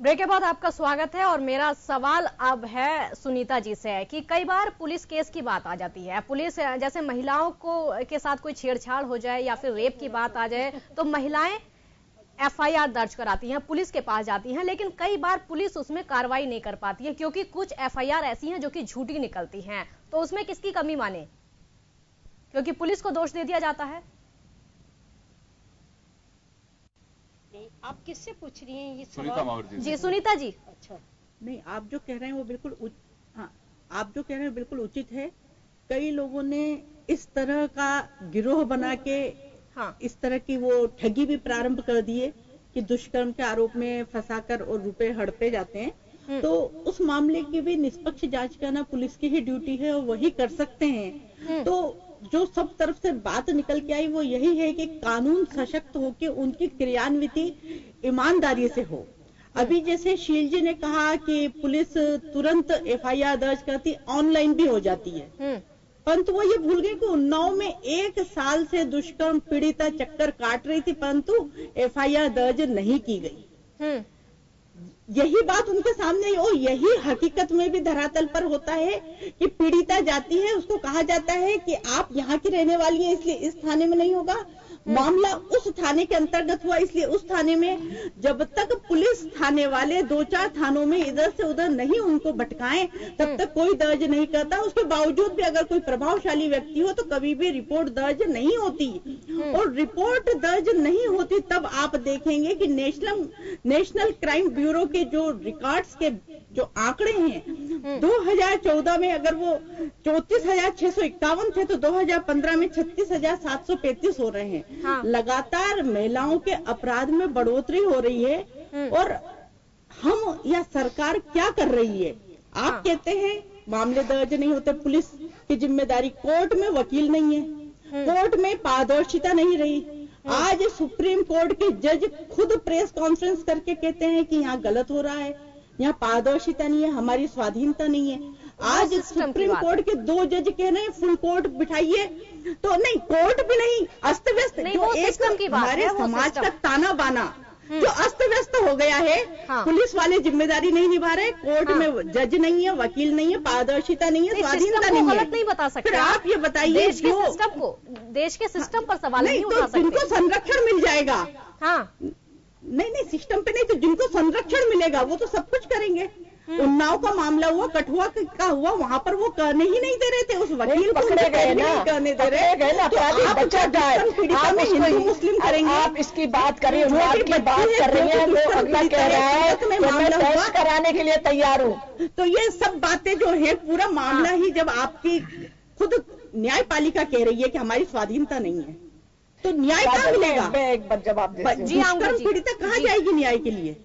Break के बाद आपका स्वागत है और मेरा सवाल अब है सुनीता जी से कि कई बार पुलिस केस की बात आ जाती है। पुलिस जैसे महिलाओं को के साथ कोई छेड़छाड़ हो जाए या फिर रेप की बात आ जाए तो महिलाएं एफआईआर दर्ज कराती हैं, पुलिस के पास जाती हैं, लेकिन कई बार पुलिस उसमें कार्रवाई नहीं कर पाती है क्योंकि कुछ एफआईआर ऐसी हैं जो कि झूठी निकलती हैं। तो उसमें किसकी कमी माने, क्योंकि पुलिस को दोष दे दिया जाता है। आप किससे पूछ रही हैं ये सवाल? जी सुनीता जी। अच्छा, नहीं, आप जो कह रहे हैं वो बिल्कुल आप जो कह रहे हैं बिल्कुल उचित है। कई लोगों ने इस तरह का गिरोह बना के इस तरह की वो ठगी भी प्रारंभ कर दिए कि दुष्कर्म के आरोप में फंसाकर और रुपए हड़पे जाते हैं। तो उस मामले की भी निष्पक्ष जांच करना पुलिस की ही ड्यूटी है और वही कर सकते हैं। तो जो सब तरफ से बात निकल के आई वो यही है कि कानून सशक्त होके उनकी क्रियान्विति ईमानदारी से हो। अभी जैसे शील जी ने कहा कि पुलिस तुरंत एफआईआर दर्ज करती, ऑनलाइन भी हो जाती है, परंतु वो ये भूल गए कि उन्नाव में 1 साल से दुष्कर्म पीड़िता चक्कर काट रही थी, परंतु एफआईआर दर्ज नहीं की गई। यही बात उनके सामने और यही हकीकत में भी धरातल पर होता है कि पीड़िता जाती है, उसको कहा जाता है कि आप यहाँ की रहने वाली हैं इसलिए इस थाने में नहीं होगा। मामला उस थाने के अंतर्गत हुआ इसलिए उस थाने में, जब तक पुलिस थाने वाले 2-4 थानों में इधर से उधर नहीं उनको भटकाएं तब तक कोई दर्ज नहीं करता। उसके बावजूद भी अगर कोई प्रभावशाली व्यक्ति हो तो कभी भी रिपोर्ट दर्ज नहीं होती, और रिपोर्ट दर्ज नहीं होती तब आप देखेंगे कि नेशनल क्राइम ब्यूरो के जो रिकॉर्ड्स के जो आंकड़े हैं 2014 में अगर वो 34,651 थे तो 2015 में 36,735 हो रहे हैं। लगातार महिलाओं के अपराध में बढ़ोतरी हो रही है और हम या सरकार क्या कर रही है? आप कहते हैं मामले दर्ज नहीं होते, पुलिस की जिम्मेदारी, कोर्ट में वकील नहीं है, कोर्ट में पारदर्शिता नहीं रही। आज सुप्रीम कोर्ट के जज खुद प्रेस कॉन्फ्रेंस करके कहते हैं कि यहाँ गलत हो रहा है, यहाँ पारदर्शिता नहीं है, हमारी स्वाधीनता नहीं है। आज सुप्रीम कोर्ट के 2 जज कह रहे हैं फुल कोर्ट बिठाइए, तो नहीं, कोर्ट भी नहीं, अस्त व्यस्त जो एक हमारे समाज का ताना बाना जो अस्त व्यस्त हो गया है। पुलिस वाले जिम्मेदारी नहीं निभा रहे, कोर्ट में जज नहीं है, वकील नहीं है, पारदर्शिता नहीं है, स्वाधीनता नहीं है। गलत नहीं बता सकते। फिर आप ये बताइए देश के सिस्टम पर सवाल नहीं उठा सकते। जिनको संरक्षण मिल जाएगा, नहीं सिस्टम पे नहीं, तो जिनको संरक्षण मिलेगा वो तो सब कुछ करेंगे। उन्नाव का मामला हुआ, कठुआ का हुआ, वहाँ पर वो करने ही नहीं दे रहे थे, उस वकील को पकड़े गए ना, करने दे रहे गए ना, तो आप बचा जाए, आप हिंदू मुस्लिम करेंगे। आप इसकी बात करिए, की बात कर रही है, वो अगला कह रहा है कि मैं टेस्ट कराने के लिए तैयार हूँ। तो ये सब बातें जो है पूरा मामला ही जब आपकी खुद न्यायपालिका कह रही है कि हमारी स्वाधीनता नहीं है तो न्याय कहाँ मिलेगा? एक बार जवाब दुष्कर्म पीड़िता कहाँ जाएगी न्याय के लिए?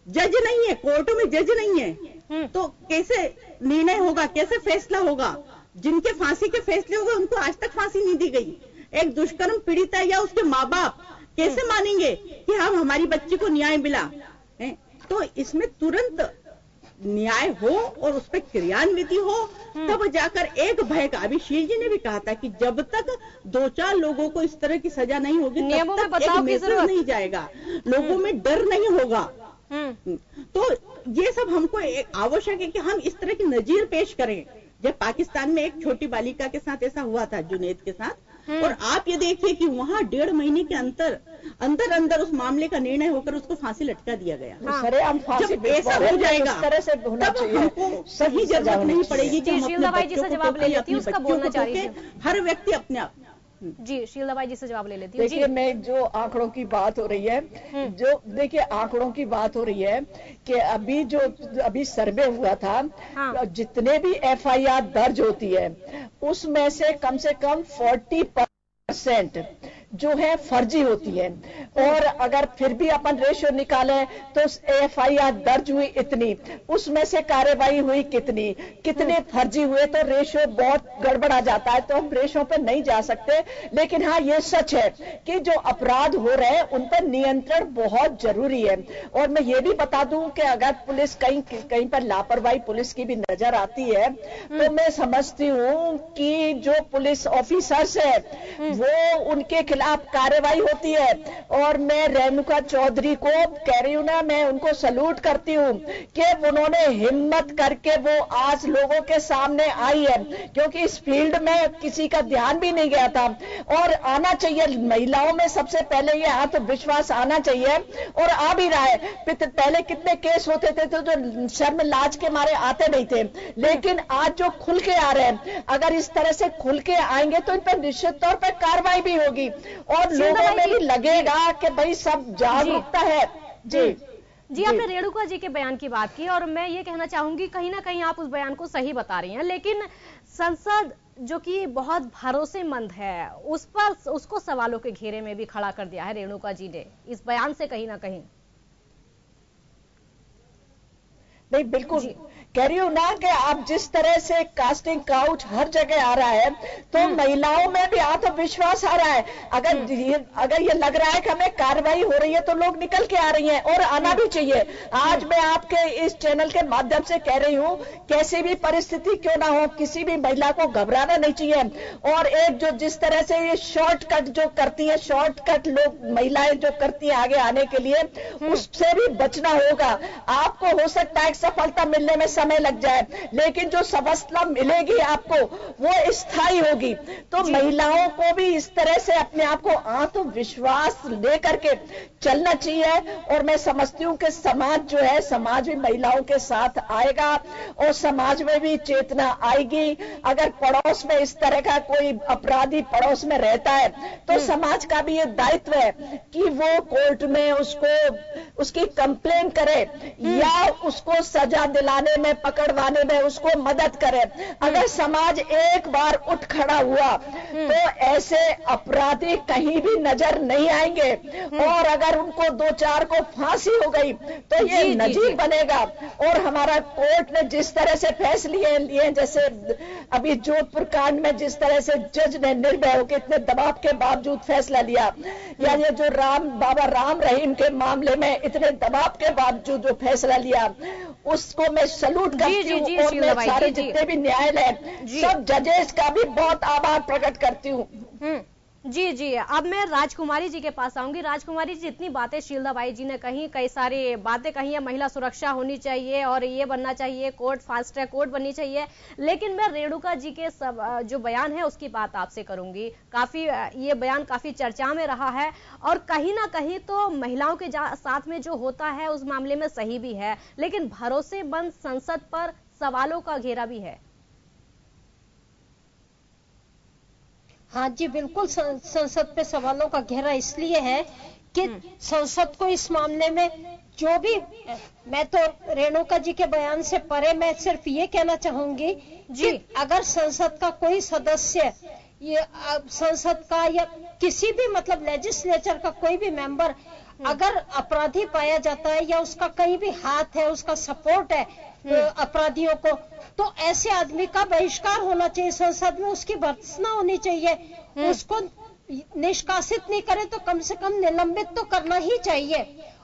जज नहीं है, कोर्टों में जज नहीं है, तो कैसे निर्णय होगा, कैसे फैसला होगा? जिनके फांसी के फैसले हो गए उनको आज तक फांसी नहीं दी गई। एक दुष्कर्म पीड़िता या उसके माँ बाप कैसे मानेंगे कि हम हमारी बच्ची को न्याय मिला? तो इसमें तुरंत न्याय हो और उस पर क्रियान्विति हो, तब जाकर एक भय का, अभी शील जी ने भी कहा था कि जब तक 2-4 लोगों को इस तरह की सजा नहीं होगी तब तक एक मैसेज नहीं जाएगा, लोगों में डर नहीं होगा। तो ये सब हमको आवश्यक है कि हम इस तरह की नजीर पेश करें। जब पाकिस्तान में एक छोटी बालिका के साथ ऐसा हुआ था, जुनैद के साथ, और आप ये देखिए कि वहाँ 1.5 महीने के अंदर उस मामले का निर्णय होकर उसको फांसी लटका दिया गया। जब ऐसा हो जाएगा तब हमको सही जरूरत नहीं पड़ेगी कि हम अपने बच्चों को, हर व्यक्ति अपने आप। जी शीलदाबाई जी से जवाब ले लेती हूँ। देखिए, मैं जो आंकड़ों की बात हो रही है, जो देखिए आंकड़ों की बात हो रही है कि अभी सर्वे हुआ था, जितने भी एफआईआर दर्ज होती है उसमें से कम 40% जो है फर्जी होती है, और अगर फिर भी अपन रेशियो निकाले तो एफआईआर दर्ज हुई इतनी, उसमें से कार्रवाई हुई कितने फर्जी हुए, तो रेशियो बहुत गड़बड़ा जाता है, तो हम रेशियो पे नहीं जा सकते। लेकिन हाँ, ये सच है कि जो अपराध हो रहे हैं उन पर नियंत्रण बहुत जरूरी है। और मैं ये भी बता दूं कि अगर पुलिस कहीं पर लापरवाही पुलिस की भी नजर आती है तो मैं समझती हूँ कि जो पुलिस ऑफिसर्स है वो उनके खिलाफ कार्रवाई होती है और मैं रेणुका चौधरी को कह रही हूं ना, मैं उनको सलूट करती हूं कि उन्होंने हिम्मत करके वो आज लोगों के सामने आई है, क्योंकि इस फील्ड में किसी का ध्यान भी नहीं गया था। और आना चाहिए, महिलाओं में सबसे पहले ये आत्मविश्वास आना चाहिए और आ भी रहा है। पहले कितने केस होते थे तो जो शर्म लाज के मारे आते नहीं थे, लेकिन आज जो खुल के आ रहे हैं, अगर इस तरह से खुल के आएंगे तो इन पर निश्चित तौर पर कार्रवाई भी होगी और लोगों में भी लगेगा कि भाई सब जागरूकता है। जी, आपने रेणुका जी के बयान की बात की और मैं ये कहना चाहूंगी कहीं ना कहीं आप उस बयान को सही बता रही हैं, लेकिन संसद जो कि बहुत भरोसेमंद है उस पर उसको सवालों के घेरे में भी खड़ा कर दिया है रेणुका जी ने इस बयान से कहीं ना कहीं। नहीं, बिल्कुल कह रही हूं ना कि आप जिस तरह से कास्टिंग काउच हर जगह आ रहा है तो महिलाओं में भी आत्मविश्वास आ रहा है। अगर ये लग रहा है कि हमें कार्रवाई हो रही है तो लोग निकल के आ रही हैं और आना भी चाहिए। आज मैं आपके इस चैनल के माध्यम से कह रही हूं, कैसी भी परिस्थिति क्यों ना हो, किसी भी महिला को घबराना नहीं चाहिए। और एक जो जिस तरह से ये शॉर्टकट जो करती है, शॉर्टकट लोग महिलाएं जो करती है आगे आने के लिए, उससे भी बचना होगा। आपको हो सकता है सफलता मिलने में समय लग जाए, लेकिन जो सफलता मिलेगी आपको वो स्थायी होगी। तो महिलाओं को भी इस तरह से अपने आप को आत्मविश्वास लेकर के चलना चाहिए। और मैं समझती हूं कि समाज जो है, समाज भी महिलाओं के साथ आएगा और समाज में भी चेतना आएगी। अगर पड़ोस में इस तरह का कोई अपराधी पड़ोस में रहता है तो समाज का भी ये दायित्व है कि वो कोर्ट में उसकी कंप्लेन करे या उसको सजा दिलाने में, पकड़वाने में उसको मदद करे। अगर समाज एक बार उठ खड़ा हुआ तो ऐसे अपराधी कहीं भी नजर नहीं आएंगे। और अगर उनको 2-4 को फांसी हो गई तो ये नजीर बनेगा। और हमारा कोर्ट ने जिस तरह से फैसले लिए, जैसे अभी जोधपुर कांड में जिस तरह से जज ने निर्भय होकर इतने दबाव के बावजूद फैसला लिया, या ये जो बाबा राम रहीम के मामले में इतने दबाव के बावजूद जो फैसला लिया, उसको मैं सलूट करती हूँ। और मैं सारे जितने भी न्यायालय, सब जजेस का भी बहुत आभार प्रकट करती हूँ। जी, अब मैं राजकुमारी जी के पास आऊंगी। राजकुमारी जी, जितनी बातें शीलदाबाई जी ने कही, कई सारी बातें कही है, महिला सुरक्षा होनी चाहिए और ये बनना चाहिए कोर्ट, फास्ट ट्रैक कोर्ट बननी चाहिए, लेकिन मैं रेणुका जी के जो बयान है उसकी बात आपसे करूंगी। काफी ये बयान काफी चर्चा में रहा है और कहीं ना कहीं तो महिलाओं के साथ में जो होता है उस मामले में सही भी है, लेकिन भरोसेमंद संसद पर सवालों का घेरा भी है। हाँ जी, बिल्कुल संसद पे सवालों का घेरा इसलिए है कि संसद को इस मामले में जो भी, मैं तो रेणुका जी के बयान से परे मैं सिर्फ ये कहना चाहूंगी कि अगर संसद का कोई सदस्य, ये संसद का या किसी भी मतलब लेजिस्लेचर का कोई भी मेंबर अगर अपराधी पाया जाता है या उसका कहीं भी हाथ है, उसका सपोर्ट है अपराधियों को, तो ऐसे आदमी का बहिष्कार होना चाहिए संसद में, उसकी भर्त्सना होनी चाहिए। उसको निष्कासित नहीं करे तो कम से कम निलंबित तो करना ही चाहिए।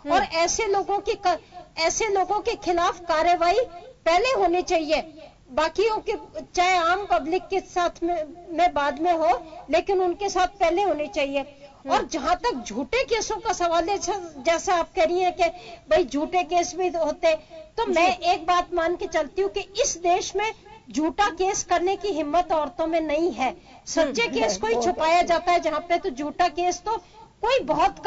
और ऐसे लोगों के खिलाफ कार्रवाई पहले होनी चाहिए। बाकियों के चाहे आम पब्लिक के साथ में बाद में हो, लेकिन उनके साथ पहले होनी चाहिए। और जहां तक झूठे केसों का सवाल है, जैसा आप कह रही हैं कि भाई झूठे केस भी होते, तो मैं एक बात मान के चलती हूँ कि इस देश में झूठा केस करने की हिम्मत औरतों में नहीं है। सच्चे केस को ही छुपाया जाता है जहाँ पे, तो झूठा केस तो कोई बहुत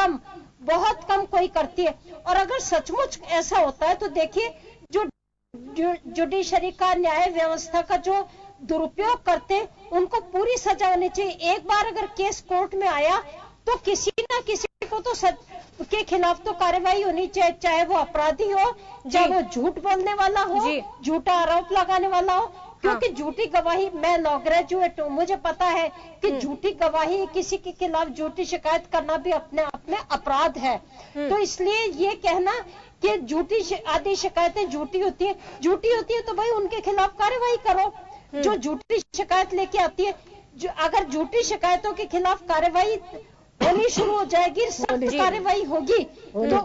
कम कोई करती है। और अगर सचमुच ऐसा होता है तो देखिए, जो जुडिशरी का, न्याय व्यवस्था का जो दुरुपयोग करते हैं उनको पूरी सजा होनी चाहिए। एक बार अगर केस कोर्ट में आया तो किसी ना किसी को तो के खिलाफ तो कार्रवाई होनी चाहिए, चाहे वो अपराधी हो, चाहे वो झूठ बोलने वाला हो, झूठा आरोप लगाने वाला हो। क्योंकि झूठी गवाही, मैं लॉ ग्रेजुएट हूँ, मुझे पता है कि झूठी गवाही, किसी के खिलाफ झूठी शिकायत करना भी अपने आप में अपराध है। तो इसलिए ये कहना कि झूठी आदि शिकायतें झूठी होती है तो भाई उनके खिलाफ कार्रवाई करो। जो झूठी शिकायत लेके आती है, अगर झूठी शिकायतों के खिलाफ कार्रवाई होनी शुरू हो जाएगी, सख्त कार्रवाई होगी तो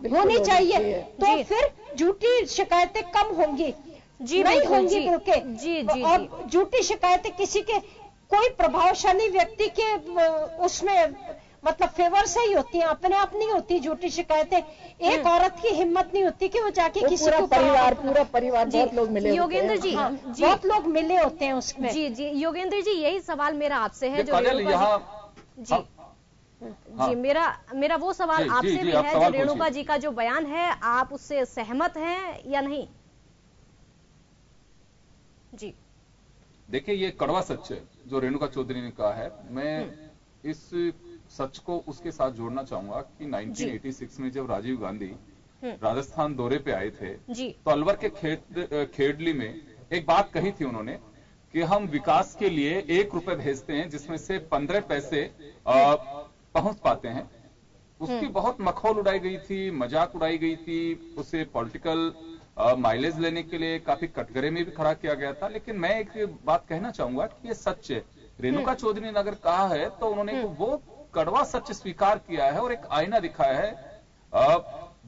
होनी चाहिए, तो फिर झूठी शिकायतें कम होंगी, नहीं होंगी बल्कि। और झूठी शिकायतें किसी के, कोई प्रभावशाली व्यक्ति के उसमें मतलब फेवर से ही होती हैं, अपने आप नहीं होती झूठी शिकायतें। एक औरत की हिम्मत नहीं होती कि वो जाके किसी को पूरा परिवार बहुत लोग मिले योगेंद्र जी, जी बहुत लोग मिले होते हैं उसमें। जी जी योगेंद्र जी, यही सवाल मेरा आपसे है जो जी मेरा वो सवाल आपसे भी है, जो रेणुका जी का जो बयान है आप उससे सहमत हैं या नहीं? जी देखिए, ये कड़वा सच है जो रेणुका चौधरी ने कहा है। मैं इस सच को उसके साथ जोड़ना चाहूंगा कि 1986 में जब राजीव गांधी राजस्थान दौरे पे आए थे तो अलवर के खेडली में एक बात कही थी उन्होंने कि हम विकास के लिए 1 रुपए भेजते हैं जिसमें से 15 पैसे पहुंच पाते हैं। उसकी बहुत मखौल उड़ाई गई थी, मजाक उड़ाई गई थी, उसे पॉलिटिकल माइलेज लेने के लिए काफी कटघरे में भी खड़ा किया गया था। लेकिन मैं एक बात कहना चाहूंगा कि ये सच है। रेणुका चौधरी ने अगर कहा है तो उन्होंने वो कड़वा सच स्वीकार किया है और एक आईना दिखाया है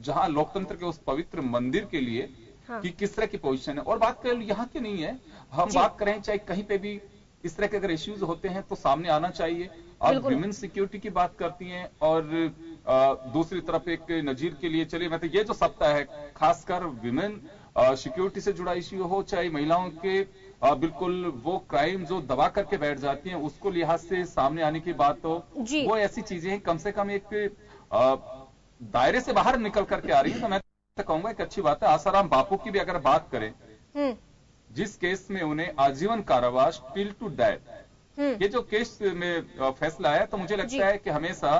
जहां लोकतंत्र के उस पवित्र मंदिर के लिए कि किस तरह की पोजीशन है। और बात करें यहाँ की नहीं है, हम बात करें चाहे कहीं पे भी इस तरह के अगर इश्यूज होते हैं तो सामने आना चाहिए। और विमेन सिक्योरिटी की बात करती हैं और दूसरी तरफ एक नजीर के लिए चलिए, मैं तो ये जो सप्ताह है खासकर विमेन सिक्योरिटी से जुड़ा इश्यू हो, चाहे महिलाओं के बिल्कुल वो क्राइम जो दबा करके बैठ जाती हैं उसको लिहाज से सामने आने की बात हो, वो ऐसी चीजें हैं कम से कम एक दायरे से बाहर निकल करके आ रही है। तो मैं तो कहूंगा एक अच्छी बात है। आसाराम बापू की भी अगर बात करें, जिस केस में उन्हें आजीवन कारावास टिल टू डेथ, ये जो केस में फैसला आया तो मुझे लगता है कि हमेशा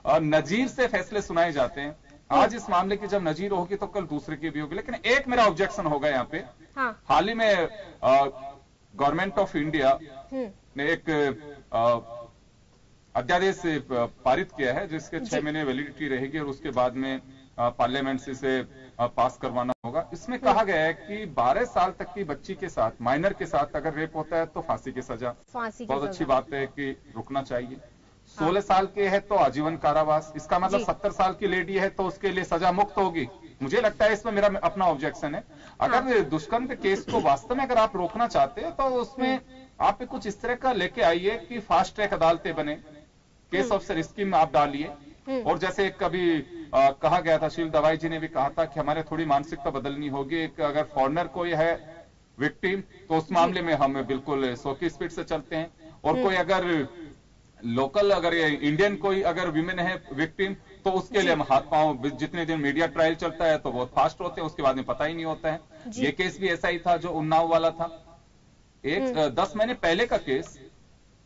नजीर से फैसले सुनाए जाते हैं। आज इस मामले की जब नजीर होगी तो कल दूसरे की भी होगी। लेकिन एक मेरा ऑब्जेक्शन होगा यहाँ पे, हाल ही में गवर्नमेंट ऑफ इंडिया ने एक अध्यादेश पारित किया है जिसके 6 महीने वैलिडिटी रहेगी और उसके बाद में पार्लियामेंट से इसे पास करवाना होगा। इसमें कहा गया है कि 12 साल तक की बच्ची के साथ, माइनर के साथ अगर रेप होता है तो फांसी की सजा। बहुत अच्छी बात है कि रुकना चाहिए। 16 साल के है तो आजीवन कारावास, इसका मतलब 70 साल की लेडी है तो उसके लिए सजा मुक्त होगी। मुझे लगता है इसमें मेरा अपना ऑब्जेक्शन है। अगर दुष्कर्म के केस को वास्तव में अगर आप रोकना चाहते हैं तो उसमें आप कुछ इस तरह का लेके आइए कि फास्ट ट्रैक अदालतें बने, केस ऑफिसर स्कीम आप डालिए। और जैसे कभी कहा गया था, शील दवाई जी ने भी कहा था कि हमारे थोड़ी मानसिकता बदलनी होगी। अगर फॉरेनर कोई है विक्टिम तो उस मामले में हम बिल्कुल 100 की स्पीड से चलते हैं, और कोई अगर लोकल अगर इंडियन कोई अगर विमेन है विक्टिम तो उसके लिए हम हाथ पांव, जितने दिन मीडिया ट्रायल चलता है तो बहुत फास्ट होते हैं, उसके बाद में पता ही नहीं होता है। ये केस भी ऐसा ही था जो उन्नाव वाला था। 10 महीने पहले का केस,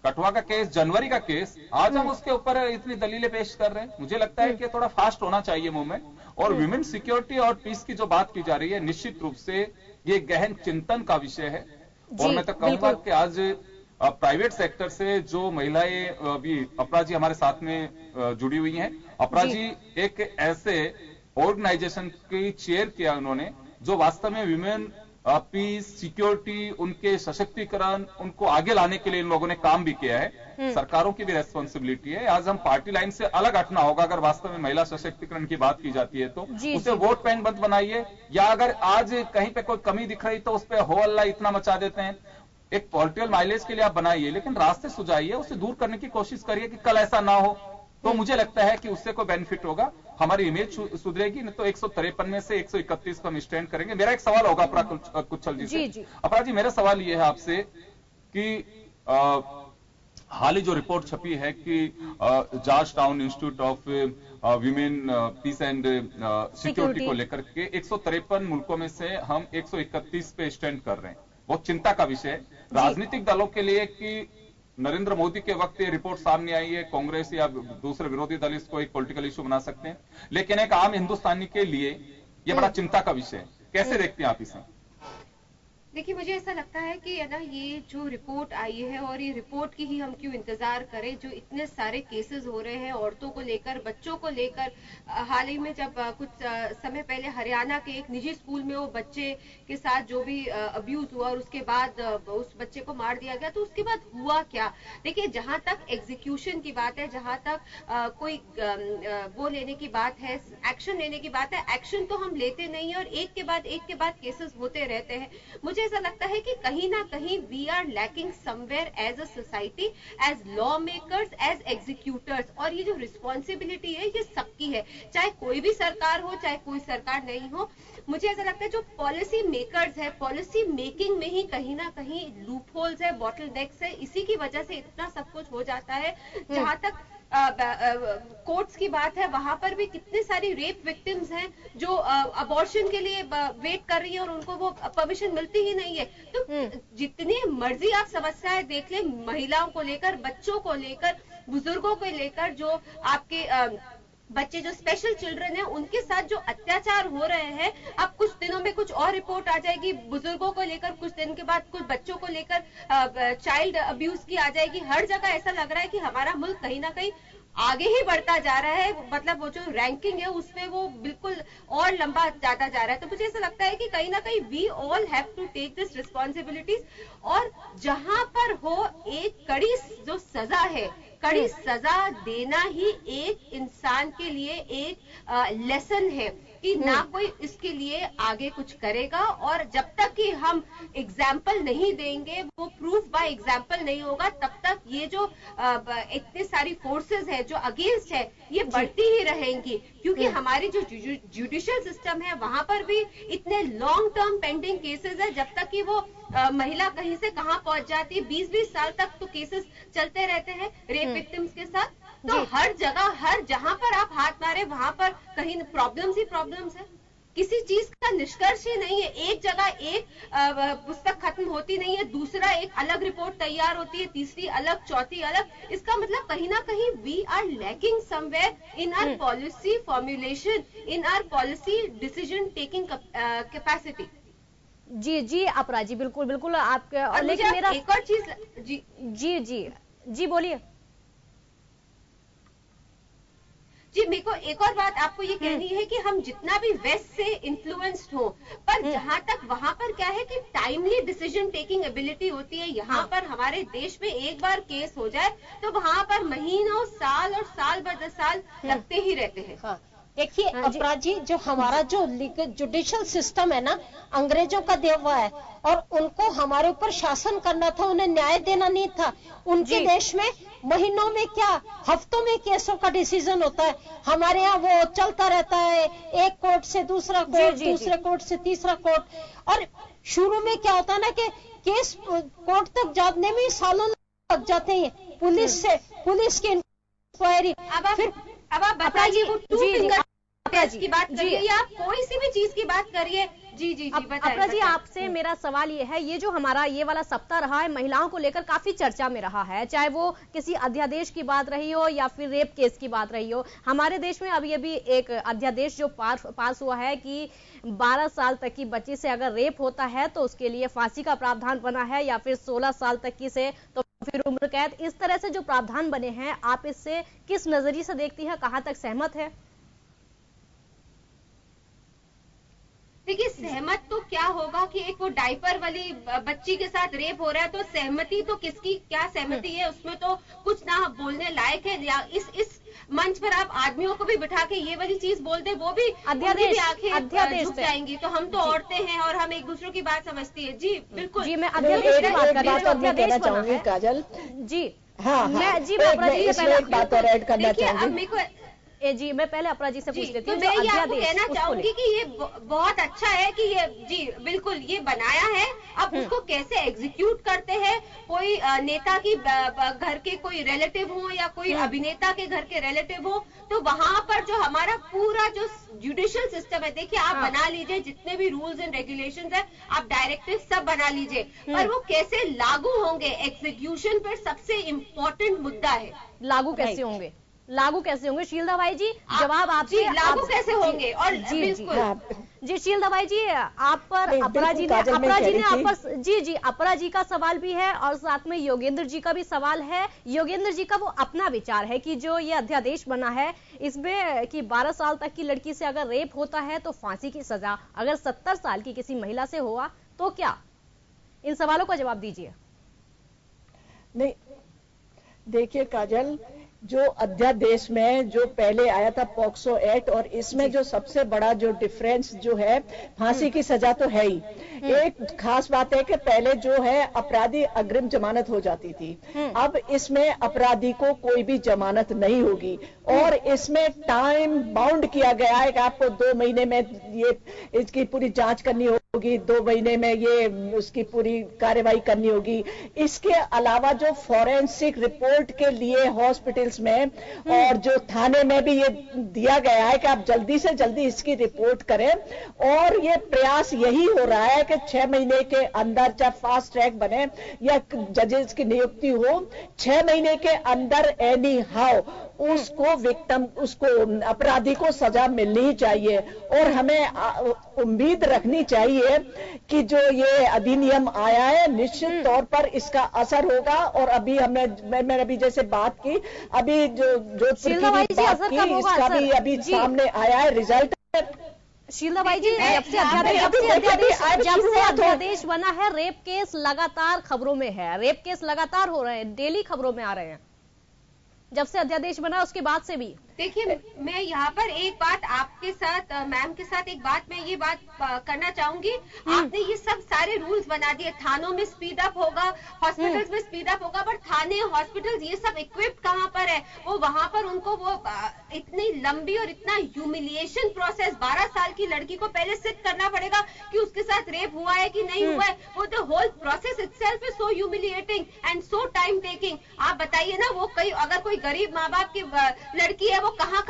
कठुआ का केस, जनवरी का केस, आज हम उसके ऊपर इतनी दलीलें पेश कर रहे हैं। मुझे लगता है कि थोड़ा फास्ट होना चाहिए मूवमेंट। और विमेन सिक्योरिटी और पीस की जो बात की जा रही है, निश्चित रूप से ये गहन चिंतन का विषय है। और मैं तो कहूंगा कि आज प्राइवेट सेक्टर से जो महिलाएं अभी अपरा जी हमारे साथ में जुड़ी हुई हैं, अपरा जी एक ऐसे ऑर्गेनाइजेशन की चेयर किया उन्होंने जो वास्तव में विमेन पीस, सिक्योरिटी, उनके सशक्तिकरण, उनको आगे लाने के लिए इन लोगों ने काम भी किया है। सरकारों की भी रेस्पॉन्सिबिलिटी है। आज हम पार्टी लाइन से अलग हटना होगा। अगर वास्तव में महिला सशक्तिकरण की बात की जाती है तो उसे वोट बैंक मत बनाइए, या अगर आज कहीं पे कोई कमी दिख रही तो उस पर हो अल्लाह इतना मचा देते हैं। एक पॉलिटिकल माइलेज के लिए आप बनाइए, लेकिन रास्ते सुझाइए, उसे दूर करने की कोशिश करिए कि कल ऐसा ना हो। तो मुझे लगता है कि उससे कोई बेनिफिट होगा, हमारी इमेज सुधरेगी। नहीं तो 153 में से 131 को हम स्टैंड करेंगे। मेरा एक सवाल होगा अपरा कुच्छल जी से। अपरा जी, मेरा सवाल यह है आपसे कि हाल ही जो रिपोर्ट छपी है कि Georgetown institute of women peace and security को लेकर के 153 मुल्कों में से हम 131 पे स्टैंड कर रहे हैं, बहुत चिंता का विषय है राजनीतिक दलों के लिए कि नरेंद्र मोदी के वक्त ये रिपोर्ट सामने आई है, कांग्रेस या दूसरे विरोधी दल इसको एक पॉलिटिकल इशू बना सकते हैं, लेकिन एक आम हिंदुस्तानी के लिए ये बड़ा चिंता का विषय है। कैसे देखते हैं आप इसे? देखिए, मुझे ऐसा लगता है कि है ना, ये जो रिपोर्ट आई है और ये रिपोर्ट की ही हम क्यों इंतजार करें, जो इतने सारे केसेस हो रहे हैं औरतों को लेकर, बच्चों को लेकर। हाल ही में जब कुछ समय पहले हरियाणा के एक निजी स्कूल में वो बच्चे के साथ जो भी अब्यूज हुआ और उसके बाद उस बच्चे को मार दिया गया, तो उसके बाद हुआ क्या? देखिए, जहां तक एग्जीक्यूशन की बात है, जहां तक कोई वो लेने की बात है, एक्शन लेने की बात है, एक्शन तो हम लेते नहीं है और एक के बाद केसेस होते रहते हैं। मुझे मुझे ऐसा लगता है कि कहीं ना कहीं we are lacking somewhere as a society, as lawmakers, as executors. और ये जो रिस्पॉन्सिबिलिटी है ये सबकी है, चाहे कोई भी सरकार हो चाहे कोई सरकार नहीं हो। मुझे ऐसा लगता है जो पॉलिसी मेकर्स है, पॉलिसी मेकिंग में ही कहीं ना कहीं लूप होल्स है, बॉटल नेक्स है, इसी की वजह से इतना सब कुछ हो जाता है। जहां तक कोर्ट्स की बात है, वहां पर भी कितने सारी रेप विक्टिम्स हैं जो अबॉर्शन के लिए वेट कर रही है और उनको वो परमिशन मिलती ही नहीं है। तो जितनी मर्जी आप समस्याएं देख लें, महिलाओं को लेकर, बच्चों को लेकर, बुजुर्गों को लेकर, जो आपके बच्चे जो स्पेशल चिल्ड्रन है उनके साथ जो अत्याचार हो रहे हैं, अब कुछ दिनों में कुछ और रिपोर्ट आ जाएगी बुजुर्गों को लेकर, कुछ दिन के बाद कुछ बच्चों को लेकर चाइल्ड अब्यूज की आ जाएगी। हर जगह ऐसा लग रहा है कि हमारा मुल्क कहीं ना कहीं आगे ही बढ़ता जा रहा है, मतलब वो जो रैंकिंग है उसमें वो बिल्कुल और लंबा जाता जा रहा है। तो मुझे ऐसा लगता है कि कहीं ना कहीं we all have to take this responsibilities, और जहां पर हो एक कड़ी जो सजा है, कड़ी सजा देना ही एक इंसान के लिए एक लेसन है कि ना कोई इसके लिए आगे कुछ करेगा। और जब तक कि हम एग्जाम्पल नहीं देंगे, वो प्रूफ बाय एग्जाम्पल नहीं होगा, तब तक ये जो इतनी सारी फोर्सेस है जो अगेंस्ट है ये बढ़ती ही रहेंगी। क्योंकि हमारी जो जुडिशियल सिस्टम है वहां पर भी इतने लॉन्ग टर्म पेंडिंग केसेस है, जब तक कि वो महिला कहीं से कहां पहुंच जाती है, 20-20 साल तक तो केसेस चलते रहते हैं रेप विक्टिम्स के साथ। तो हर जगह, हर जहां पर आप हाथ मारे वहां पर कहीं प्रॉब्लम्स ही प्रॉब्लम्स है, किसी चीज का निष्कर्ष ही नहीं है। एक जगह एक पुस्तक खत्म होती नहीं है, दूसरा एक अलग रिपोर्ट तैयार होती है, तीसरी अलग, चौथी अलग। इसका मतलब कहीं ना कहीं we are lacking somewhere in our policy formulation, in our policy decision taking capacity. जी जी अपराध जी, बिल्कुल बिल्कुल आपके। और लेकिन मेरा एक और चीज, जी जी जी जी बोलिए। जी, मेरे को एक और बात आपको ये कहनी है कि हम जितना भी वेस्ट से इन्फ्लुएंस्ड हो, पर जहां तक वहां पर क्या है कि टाइमली डिसीजन टेकिंग एबिलिटी होती है। यहाँ पर हमारे देश में एक बार केस हो जाए तो वहां पर महीनों, साल और साल ब साल लगते ही रहते हैं। देखिए अपराध जी, जो हमारा जो जुडिशियल सिस्टम है ना, अंग्रेजों का दिया हुआ है, और उनको हमारे ऊपर शासन करना था, उन्हें न्याय देना नहीं था। उनके देश में महीनों में क्या, हफ्तों में केसों का डिसीजन होता है। हमारे यहाँ वो चलता रहता है, एक कोर्ट से दूसरा कोर्ट, दूसरे कोर्ट से तीसरा कोर्ट। और शुरू में क्या होता है ना कि केस कोर्ट तक जाने में सालों लग जाते हैं, पुलिस की इंक्वायरी। अब आप बताइए, वो टू फिंगर टेस्ट की बात करिए या कोई सी भी चीज की बात करिए। जी जी जी बताइए। अपरा जी, आपसे मेरा सवाल ये है, ये जो हमारा ये वाला सप्ताह रहा है महिलाओं को लेकर काफी चर्चा में रहा है, चाहे वो किसी अध्यादेश की बात रही हो या फिर रेप केस की बात रही हो। हमारे देश में अब ये भी एक अध्यादेश जो पास हुआ है कि 12 साल तक की बच्ची से अगर रेप होता है तो उसके लिए फांसी का प्रावधान बना है, या फिर 16 साल तक की से तो फिर उम्र कैद। इस तरह से जो प्रावधान बने हैं, आप इससे किस नजरिए से देखती है, कहां तक सहमत है? देखिए, सहमत तो क्या होगा कि एक वो डायपर वाली बच्ची के साथ रेप हो रहा है, तो सहमति तो किसकी क्या सहमति है, उसमें तो कुछ ना बोलने लायक है। या इस मंच पर आप आदमियों को भी बिठा के ये वाली चीज बोल दे, वो भी आंखें झुक जाएंगी। तो हम तो औरतें हैं और हम एक दूसरों की बात समझती है। जी बिल्कुल जी, मैं अध्यादेश की बात कर रही हूँ काजल जी। हाँ, मैं इसमें एक बात और ऐड करना चाहूंगी। जी, मैं पहले अपरा जी से पूछ लेती हूँ। तो मैं ये आपको कहना चाहूंगी कि ये बहुत अच्छा है कि ये, जी बिल्कुल, ये बनाया है। अब उसको कैसे एग्जीक्यूट करते हैं, कोई नेता की घर के कोई रिलेटिव हो या कोई अभिनेता के घर के रिलेटिव हो, तो वहां पर जो हमारा पूरा जो जुडिशियल सिस्टम है, देखिए आप बना लीजिए जितने भी रूल्स एंड रेगुलेशंस है, आप डायरेक्टिव सब बना लीजिए, पर वो कैसे लागू होंगे, एग्जीक्यूशन पर सबसे इम्पोर्टेंट मुद्दा है। लागू कैसे होंगे, लागू कैसे होंगे? शीलदा भाई जी, जवाब आपसे। लागू कैसे होंगे? और जी जी शीलदा भाई जी, आप पर अपरा जी ने आप पर जी अपरा जी का सवाल भी है और साथ में योगेंद्र जी का भी सवाल है। योगेंद्र जी का वो अपना विचार है कि जो ये अध्यादेश बना है इसमें कि 12 साल तक की लड़की से अगर रेप होता है तो फांसी की सजा, अगर 70 साल की किसी महिला से हुआ तो क्या? इन सवालों का जवाब दीजिए। नहीं, देखिए काजल, जो अध्यादेश में जो पहले आया था पॉक्सो एक्ट, और इसमें जो सबसे बड़ा जो डिफरेंस जो है, फांसी की सजा तो है ही। एक खास बात है कि पहले जो है अपराधी अग्रिम जमानत हो जाती थी, अब इसमें अपराधी को कोई भी जमानत नहीं होगी, और इसमें टाइम बाउंड किया गया है कि आपको 2 महीने में ये इसकी पूरी जांच करनी होगी, 2 महीने में ये उसकी पूरी कार्रवाई करनी होगी। इसके अलावा जो फॉरेंसिक रिपोर्ट के लिए हॉस्पिटल में और जो थाने में भी ये दिया गया है कि आप जल्दी से जल्दी इसकी रिपोर्ट करें, और ये प्रयास यही हो रहा है कि 6 महीने के अंदर, चाहे फास्ट ट्रैक बने या जजेस की नियुक्ति हो, 6 महीने के अंदर एनी हाउ उसको अपराधी को सजा मिलनी चाहिए। और हमें उम्मीद रखनी चाहिए कि जो ये अधिनियम आया है निश्चित तौर पर इसका असर होगा। और अभी मैंने अभी जैसे बात की, अभी जो जोधपुर की बात की, इसका भी अभी सामने आया है रिजल्ट। शीला जी, जब से अध्यादेश बना है, रेप केस लगातार खबरों में है, रेप केस लगातार हो रहे हैं, डेली खबरों में आ रहे हैं। जब से अध्यादेश बना उसके बाद से भी देखिए, मैं यहाँ पर एक बात आपके साथ, मैम के साथ एक बात मैं ये बात करना चाहूंगी। आपने ये सब सारे रूल्स बना दिए, थानों में स्पीड अप होगा, हॉस्पिटल्स में स्पीड अप होगा, पर थाने हॉस्पिटल्स ये सब इक्विप्ड कहाँ पर है? वो वहां पर उनको वो इतनी लंबी और इतना ह्यूमिलिएशन प्रोसेस, 12 साल की लड़की को पहले सिट करना पड़ेगा कि उसके साथ रेप हुआ है कि नहीं हुआ है। वो the whole process itself is so humiliating and so time taking. आप बताइए ना, वो अगर कोई गरीब माँ बाप की लड़की है, वो कहाँ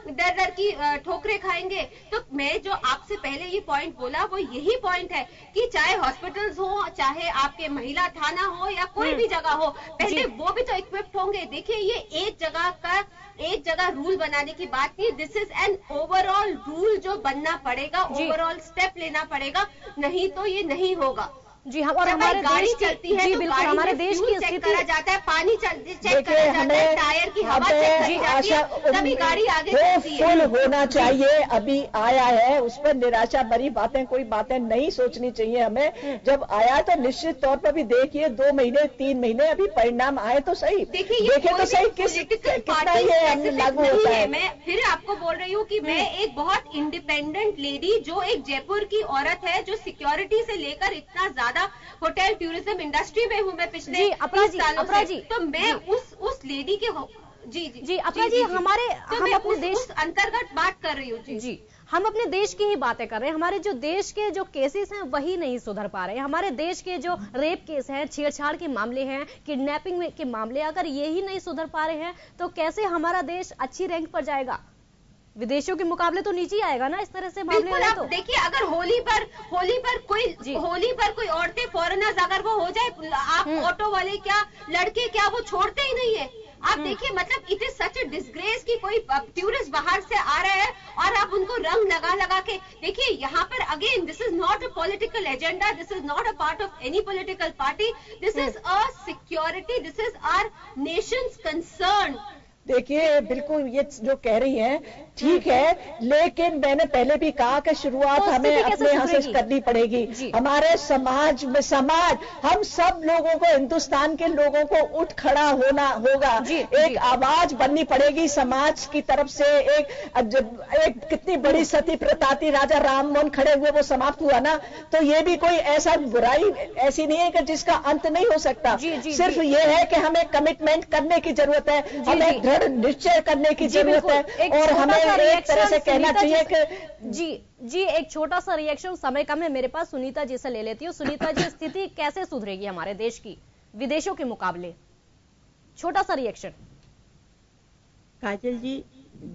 डर की ठोकरे खाएंगे। तो मैं जो आपसे पहले ये पॉइंट बोला, वो यही पॉइंट है कि चाहे हॉस्पिटल्स हो, चाहे आपके महिला थाना हो या कोई भी जगह हो, पहले वो भी तो इक्विप्ड होंगे। देखिए, ये एक जगह रूल बनाने की बात नहीं, this is an overall rule जो बनना पड़ेगा, ओवरऑल स्टेप लेना पड़ेगा, नहीं तो ये नहीं होगा। जी हाँ, और हमारे गाड़ी चलती है तो गाड़ी हमारे देश की चेक करा जाता है, पानी चेक करा जाता है, टायर की हवा चेक करी जाती है, तभी गाड़ी आगे चलती है। फुल होना चाहिए। अभी आया है, उस पर निराशा भरी कोई बातें नहीं सोचनी चाहिए हमें। जब आया तो निश्चित तौर पर भी देखिए, 2 महीने 3 महीने अभी परिणाम आए तो सही, देखे तो सही कितना ये लागू होता है। मैं फिर आपको बोल रही हूँ कि मैं एक बहुत इंडिपेंडेंट लेडी, जो एक जयपुर की औरत है, जो सिक्योरिटी से लेकर इतना ज्यादा होटल टूरिज्म इंडस्ट्री में हूँ मैं पिछले 30 सालों से, तो मैं उस लेडी के जी अपना जी हमारे हम अपने देश अंतर्गत बात कर रही हूँ। जी हम अपने देश की ही बातें कर रहे हैं। हमारे जो देश के जो केसेस हैं वही नहीं सुधर पा रहे हैं। हमारे देश के जो रेप केस हैं, छेड़छाड़ के मामले हैं, किडनैपिंग के मामले, अगर यही नहीं सुधर पा रहे हैं तो कैसे हमारा देश अच्छी रैंक पर जाएगा? विदेशों के मुकाबले तो नीचे आएगा ना इस तरह से मामले में। तो देखिए, अगर होली पर कोई औरतें फॉरेनर्स अगर वो हो जाए, आप ऑटो वाले क्या, लड़के क्या, वो छोड़ते ही नहीं है। आप देखिए, मतलब it is such A disgrace कि कोई टूरिस्ट बाहर से आ रहे हैं और आप उनको रंग लगा के देखिए। यहाँ पर again, this is not a political agenda, this is not a part of any political party, this is a security, this is our nation's concern. देखिए, बिल्कुल ये जो कह रही हैं ठीक है, लेकिन मैंने पहले भी कहा कि शुरुआत हमें अपने यहाँ से करनी पड़ेगी। हमारे समाज हम सब लोगों को, हिंदुस्तान के लोगों को उठ खड़ा होना होगा। एक आवाज बननी पड़ेगी समाज की तरफ से। एक कितनी बड़ी सती प्रथा थी, राजा राम मोहन खड़े हुए, वो समाप्त हुआ ना। तो ये भी कोई ऐसा बुराई ऐसी नहीं है कि जिसका अंत नहीं हो सकता। सिर्फ ये है कि हमें कमिटमेंट करने की जरूरत है, हमें दृढ़ निश्चय करने की जरूरत है, और हमें एक तरह से कहना चाहिए कि जी एक छोटा सा रिएक्शन, समय कम है मेरे पास, सुनीता जी से ले लेती हूँ। सुनीता जी, स्थिति कैसे सुधरेगी हमारे देश की विदेशों के मुकाबले? छोटा सा रिएक्शन। काजल जी,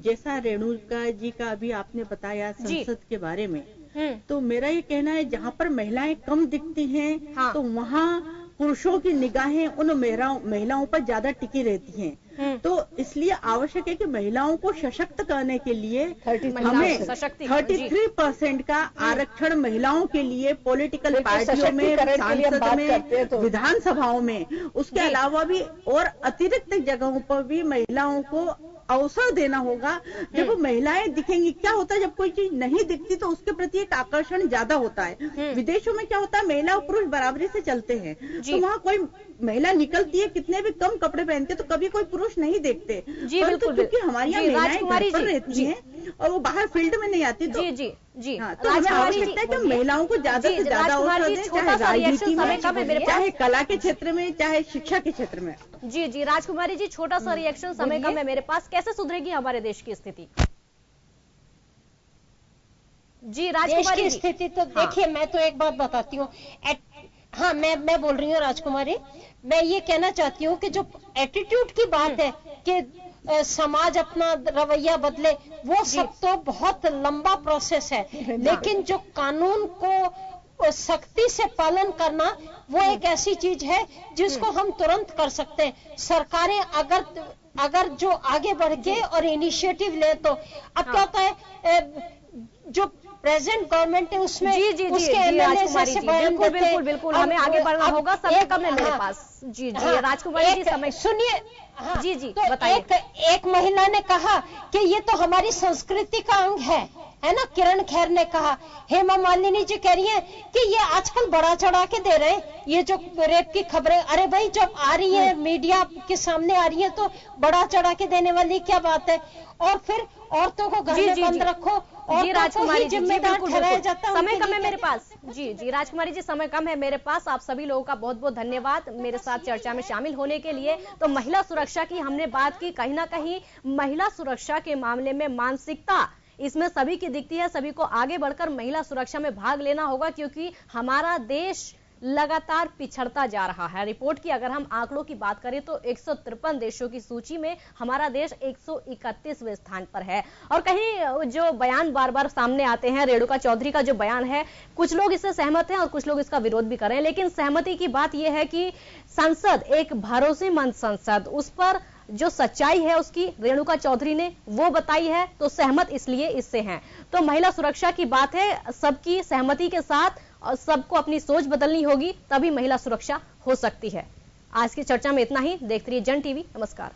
जैसा रेणुका जी का अभी आपने बताया संसद के बारे में, तो मेरा ये कहना है, जहाँ पर महिलाएं कम दिखती हैं, तो वहाँ पुरुषों की निगाहें उन महिलाओं पर ज्यादा टिकी रहती हैं। तो इसलिए आवश्यक है कि महिलाओं को सशक्त करने के लिए हमें 33% का आरक्षण महिलाओं के लिए पॉलिटिकल पार्टियों में, सांसद में, विधानसभाओं में, उसके अलावा भी और अतिरिक्त जगहों पर भी महिलाओं को अवसर देना होगा। जब वो महिलाएं दिखेंगी, क्या होता है जब कोई चीज नहीं दिखती तो उसके प्रति एक आकर्षण ज्यादा होता है। विदेशों में क्या होता है, महिला और पुरुष बराबरी से चलते हैं, तो वहाँ कोई महिला निकलती है कितने भी कम कपड़े पहनते तो कभी कोई पुरुष नहीं देखते। परंतु क्योंकि हमारी यहाँ महिलाएं घर पर रहती हैं और वो बाहर फील्ड में नहीं आती, तो जी हाँ, तो हमें आवश्यकता है कि महिलाओं को ज्यादा से ज्यादा अवसर दें, चाहे राजनीति में, चाहे कला के क्षेत्र में, चाहे शिक्षा के क्षेत्र में। जी राजकुमारी जी, छोटा सा रिएक्शन, समय कम है मेरे पास। कैसे सुधरेगी हमारे देश की स्थिति? जी राजकुमारी की स्थिति तो देखिए, मैं तो एक बात बताती हूँ। हाँ, मैं बोल रही हूँ राजकुमारी, मैं ये कहना चाहती हूँ कि जो एटीट्यूड की बात है कि समाज अपना रवैया बदले, वो सब तो बहुत लंबा प्रोसेस है, लेकिन जो कानून को सख्ती से पालन करना, वो एक ऐसी चीज है जिसको हम तुरंत कर सकते हैं। सरकारें अगर जो आगे बढ़ के और इनिशिएटिव ले, तो अब क्या होता है, जो प्रेजेंट गवर्नमेंट है उसमें उसके एमएलए से बयान देते हैं। बिल्कुल हमें आगे बढ़ना होगा, समय कम है मेरे पास। जी राजकुमारी जी, समय सुनिए। जी तो बताइए। एक महिला ने कहा कि ये तो हमारी संस्कृति का अंग है ना। किरण खेर ने कहा, हेमा मालिनी जी कह रही है कि ये आजकल बड़ा चढ़ा के दे रहे हैं ये जो रेप की खबरें। अरे भाई, जब आ रही है मीडिया के सामने आ रही है तो बड़ा चढ़ा के देने वाली क्या बात है? और फिर औरतों को घर में बंद रखो, जी राजकुमारी जी, जिम्मेदार ठहराया जाता है। समय कम है मेरे पास। जी राजकुमारी जी, समय कम है मेरे पास। आप सभी लोगों का बहुत बहुत धन्यवाद मेरे साथ चर्चा में शामिल होने के लिए। तो महिला सुरक्षा की हमने बात की। कहीं ना कहीं महिला सुरक्षा के मामले में मानसिकता इसमें सभी की दिखती है। सभी को आगे बढ़कर महिला सुरक्षा में भाग लेना होगा, क्योंकि हमारा देश लगातार पिछड़ता जा रहा है। रिपोर्ट की अगर हम आंकड़ों की बात करें तो 153 देशों की सूची में हमारा देश 131वें स्थान पर है। और कहीं जो बयान बार बार सामने आते हैं, रेणुका चौधरी का जो बयान है, कुछ लोग इससे सहमत हैं और कुछ लोग इसका विरोध भी कर रहे हैं। लेकिन सहमति की बात यह है कि संसद, एक भरोसेमंद संसद, उस पर जो सच्चाई है उसकी रेणुका चौधरी ने वो बताई है, तो सहमत इसलिए इससे हैं। तो महिला सुरक्षा की बात है, सबकी सहमति के साथ और सबको अपनी सोच बदलनी होगी, तभी महिला सुरक्षा हो सकती है। आज की चर्चा में इतना ही। देखते रहिए जन टीवी। नमस्कार।